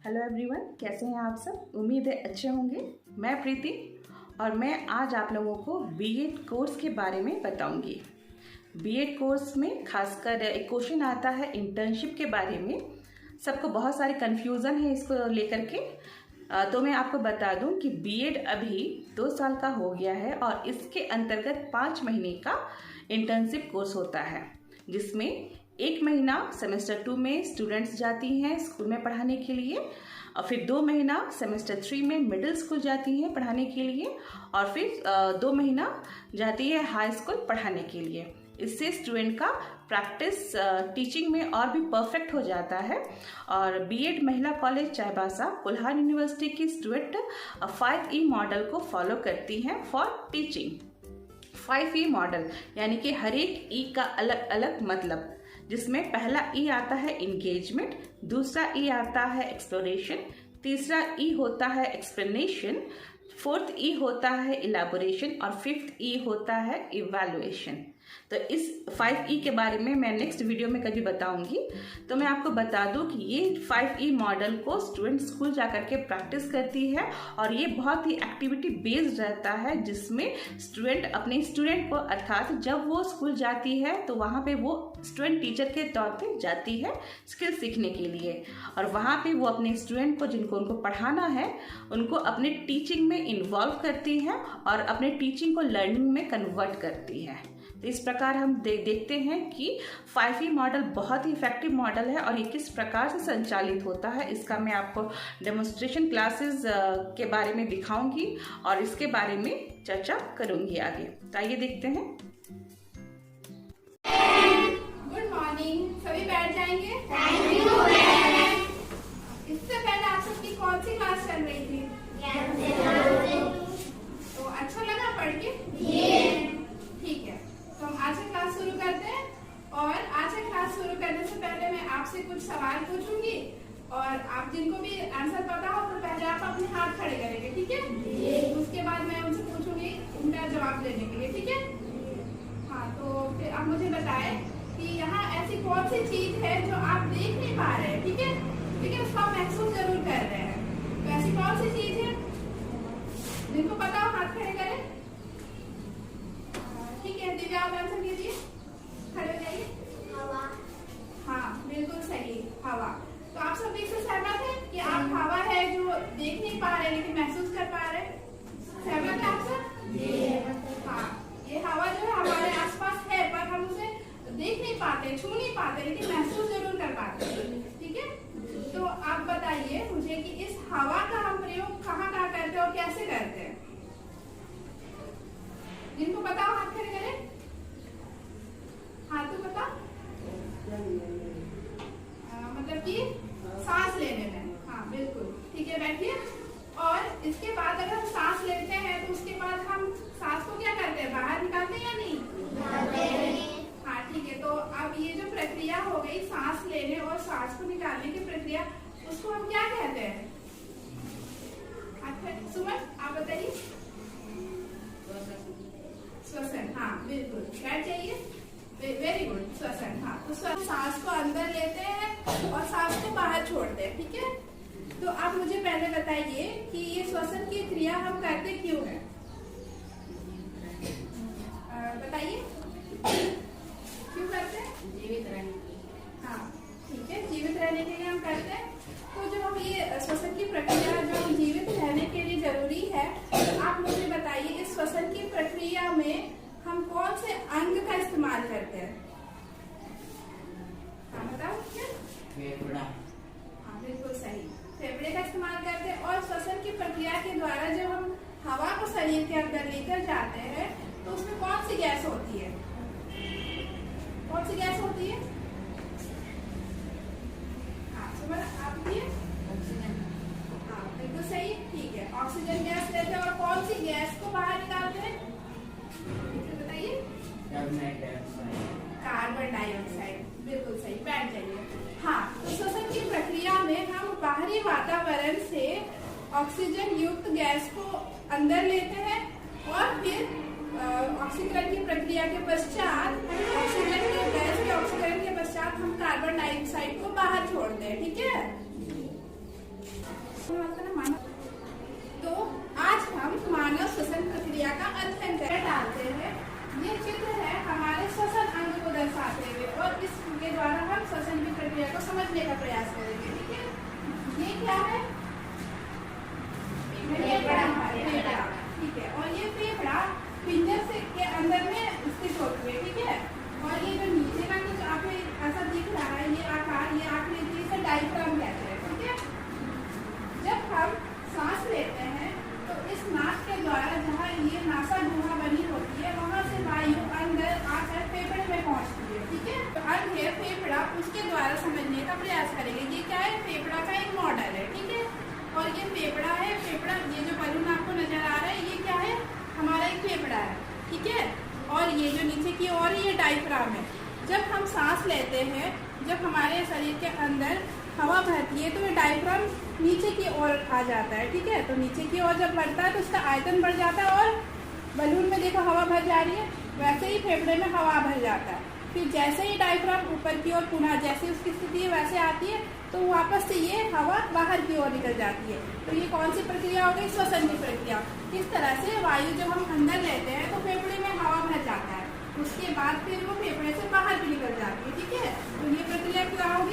Hello everyone, कैसे हैं आप सब। उम्मीद है अच्छे होंगे। मैं प्रीति और मैं आज आप लोगों को बीएड कोर्स के बारे में बताऊंगी। बीएड कोर्स में खासकर एक क्वेश्चन आता है इंटर्नशिप के बारे में। सबको बहुत सारे कन्फ्यूज़न है इसको लेकर के। तो मैं आपको बता दूं कि बीएड अभी 2 साल का हो गया है और इसके अंतर्गत 5 महीने का इंटर्नशिप कोर्स होता है, जिसमें 1 महीना सेमेस्टर 2 में स्टूडेंट्स जाती हैं स्कूल में पढ़ाने के लिए, और फिर 2 महीना सेमेस्टर 3 में मिडिल स्कूल जाती हैं पढ़ाने के लिए, और फिर 2 महीना जाती है हाई स्कूल पढ़ाने के लिए। इससे स्टूडेंट का प्रैक्टिस टीचिंग में और भी परफेक्ट हो जाता है। और बीएड महिला कॉलेज चाईबासा कुल्हार यूनिवर्सिटी की स्टूडेंट 5E मॉडल को फॉलो करती हैं फॉर टीचिंग। 5E मॉडल यानी कि हर एक ई का अलग अलग मतलब, जिसमें पहला ई आता है इंगेजमेंट, दूसरा ई आता है एक्सप्लोरेशन, तीसरा ई होता है एक्सप्लेनेशन, 4th ई होता है इलैबोरेशन और 5th ई होता है इवैल्यूएशन। तो इस 5E के बारे में मैं नेक्स्ट वीडियो में कभी बताऊंगी। तो मैं आपको बता दूं कि ये 5E मॉडल को स्टूडेंट स्कूल जाकर के प्रैक्टिस करती है और ये बहुत ही एक्टिविटी बेस्ड रहता है, जिसमें स्टूडेंट अपने स्टूडेंट को, अर्थात जब वो स्कूल जाती है तो वहाँ पे वो स्टूडेंट टीचर के तौर पे जाती है स्किल सीखने के लिए, और वहाँ पे वो अपने स्टूडेंट को, जिनको उनको पढ़ाना है, उनको अपने टीचिंग में इन्वॉल्व करती है और अपने टीचिंग को लर्निंग में कन्वर्ट करती है। तो इस प्रकार हम देखते हैं कि 5E मॉडल बहुत ही इफेक्टिव मॉडल है और ये किस प्रकार से संचालित होता है, इसका मैं आपको डेमोन्स्ट्रेशन क्लासेस के बारे में दिखाऊंगी और इसके बारे में चर्चा करूंगी आगे। तो आइए देखते हैं। गुड मॉर्निंग, सभी बैठ जाएंगे। Thank you ma'am. इससे पहले आप सबकी कौन सी क्लास चल रही थी? तो अच्छा लगा पढ़ के? ठीक है, तो हम आज से क्लास शुरू करते हैं। और आज से क्लास शुरू करने से पहले मैं आपसे कुछ सवाल पूछूंगी और आप जिनको भी आंसर पता हो तो पहले आप अपने हाथ खड़े करेंगे, ठीक है? उसके बाद मैं उनसे पूछूंगी उनका जवाब देने के लिए, ठीक है? हाँ, तो फिर आप मुझे बताएं कि यहाँ ऐसी कौन सी चीज है जो आप देख नहीं पा रहे हैं, ठीक है? लेकिन उसको आप महसूस जरूर कर रहे हैं। तो ऐसी कौन सी चीज है? जिनको पता हो हाथ खड़े करें। ठीक है, दिव्या आप आंसर कीजिए, खड़े हो जाइए। हवा। हाँ, बिल्कुल सही, हवा। तो आप सब इससे सहमत हैं कि आप हवा है जो देख नहीं पा रहे लेकिन महसूस कर पा रहे हैं? सहमत है आप सब? हाँ, ये हवा जो है हमारे आसपास है, पर हम उसे देख नहीं पाते, छू नहीं पाते, लेकिन महसूस जरूर कर पाते हैं, ठीक है? तो आप बताइए मुझे कि इस हवा का हम प्रयोग कहाँ कहाँ करते हैं और कैसे करते हैं? जिनको पता हो हाथ खड़े करें। हाँ, तो बता। मतलब कि सांस लेने में। हाँ, बिल्कुल ठीक है, बैठिए। और इसके बाद अगर हम सांस लेते हैं तो उसके बाद हम सांस को क्या करते हैं, बाहर निकालते हैं या नहीं? हाँ, ठीक है। तो अब ये जो प्रक्रिया हो गई सांस लेने और सांस को निकालने की प्रक्रिया, उसको हम क्या कहते हैं? सुमन, आप बताइए। श्वसन। हाँ, बिल्कुल, बैठ जाइए। वेरी गुड, श्वसन। हाँ, तो सांस को अंदर लेते हैं और सांस को बाहर छोड़ते हैं, ठीक है? तो आप मुझे पहले बताइए कि ये श्वसन की क्रिया हम करते क्यों हैं? बताइए, क्यों करते हैं? जीवित रहने के लिए। हाँ, ठीक है, जीवित रहने के लिए हम करते हैं। तो जो हम ये श्वसन की प्रक्रिया जो हम जीवित रहने के लिए जरूरी है, आप मुझे बताइए इस श्वसन की प्रक्रिया में हम कौन से अंग का इस्तेमाल करते हैं? हाँ, बताओ क्या? फेफड़ा। हाँ, बिल्कुल सही, फेफड़े का इस्तेमाल करते हैं। और श्वसन की प्रक्रिया के द्वारा जब हम हवा को शरीर के अंदर लेकर जाते हैं तो उसमें कौन सी गैस होती है? कौन सी गैस होती है? हाँ, सुमन आप दिए। हाँ, बिल्कुल सही, ठीक है, ऑक्सीजन गैस लेते हैं। और कौन सी गैस को बाहर निकालते हैं? बताइए। कार्बन डाइऑक्साइड, बिल्कुल सही, बैठ जाइए। हाँ, तो श्वसन की प्रक्रिया में हम बाहरी वातावरण से ऑक्सीजन युक्त गैस को अंदर लेते हैं और फिर ऑक्सीकरण की प्रक्रिया के पश्चात ऑक्सीजन के गैस के ऑक्सीकरण के पश्चात हम कार्बन डाइऑक्साइड को बाहर छोड़ते हैं, ठीक है? क्या है? फेफड़ा। ठीक है, और ये फेफड़ा पिंजर से के अंदर में स्थित होती है। ठीक है, और ये जो नीचे का कुछ आप ऐसा दिख रहा है, ये आकार, ये आकृति, इसे डायफ्राम कहते हैं। ठीक है, जब हम सांस लेते हैं तो इस नाक के द्वारा जहाँ ये नासा गुहा बनी होती है, वहाँ से वायु अंदर आकर फेफड़े में पहुँचती है। ठीक है, तो अब ये फेफड़ा उसके द्वारा समझने का प्रयास करेंगे। ये क्या है? फेफड़ा का एक मॉडल है। ठीक है, और ये फेफड़ा है। फेफड़ा, ये जो बलून आपको नजर आ रहा है, ये क्या है? हमारा एक फेफड़ा है। ठीक है, और ये जो नीचे की ओर ये डायफ्राम है। जब हम सांस लेते हैं, जब हमारे शरीर के अंदर हवा भरती है, तो ये डायफ्राम नीचे की ओर आ जाता है। ठीक है, तो नीचे की ओर जब बढ़ता है तो उसका आयतन बढ़ जाता है, और बलून में देखो हवा भर जा रही है, वैसे ही फेफड़े में हवा भर जाता है। फिर जैसे ही डायफ्राम ऊपर की ओर पुनः जैसे उसकी स्थिति है वैसे आती है, तो वापस से ये हवा बाहर की ओर निकल जाती है। तो ये कौन सी प्रक्रिया हो गई? श्वसन की प्रक्रिया। इस तरह से वायु जब हम अंदर लेते हैं तो फेफड़े में हवा भर जाता है, उसके बाद फिर वो फेफड़े से बाहर भी निकल जाती है। ठीक है, तो ये प्रक्रिया क्या होगी?